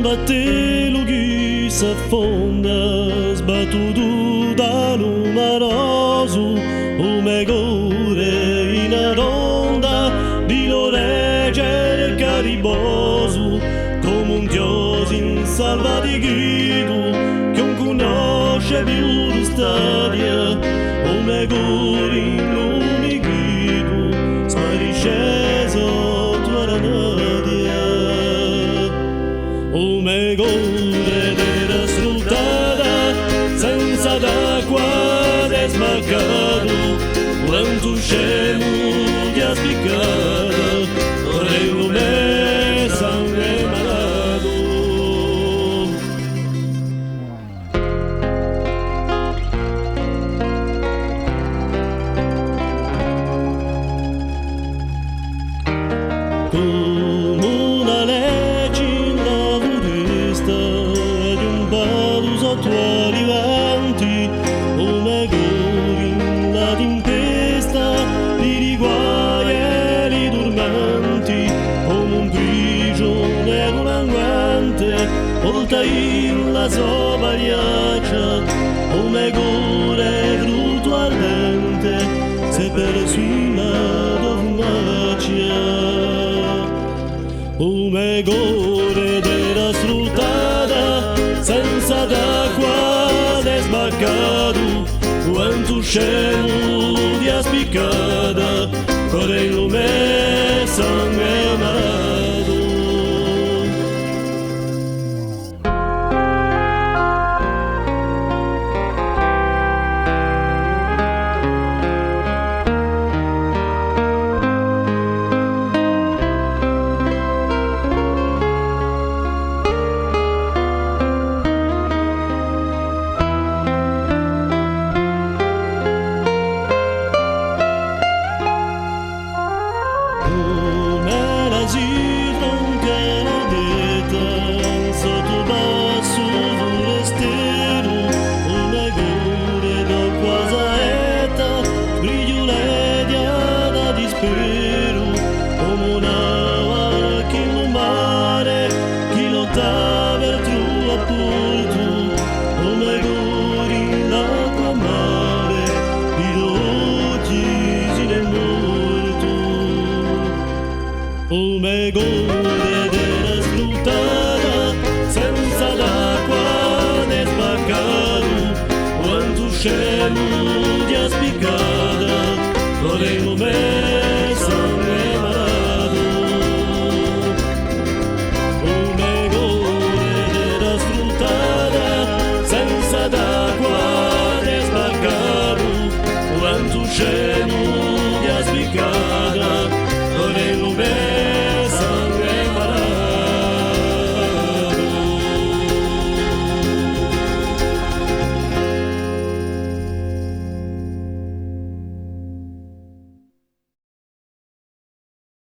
Battelo che s'affonda, sbattuto da numeroso, come gore in ronda, di loregge il cariboso, come un dio in salva di guido, che non conosce più la storia, come gore in lume guido, sparisce sotto la nadia. Come gore della sfruttata, senza d'acqua desmarcato, quanto scemo che ha spiccato, vorrei come sangue malato. Come una legge di un bado sotto ai venti, come gore in la tempesta, li riguai e li dormenti, come un prigioniero un anguante, volta in la sua pagliaccia, come gore crudo ardente, se perso in la dormaccia. Come gore della sfruttata, senza d'acqua desmarcato, quanto scemo di spiccata, corre il lume sangue malato. Come la zitronca ardeta, sotto basso forestiero, come gore d'acqua saetta, brigioledia da dispero, come un'ava che in un mare, chi lotta per tru a porto, come gore in l'acqua mare, di dolci si ne morto. Come gore della sfruttata, senza d'acqua desmarcato, quanto scemo di spiccata, vorrei come sangue malato. Come gore della sfruttata, senza d'acqua desmarcato, quanto scemo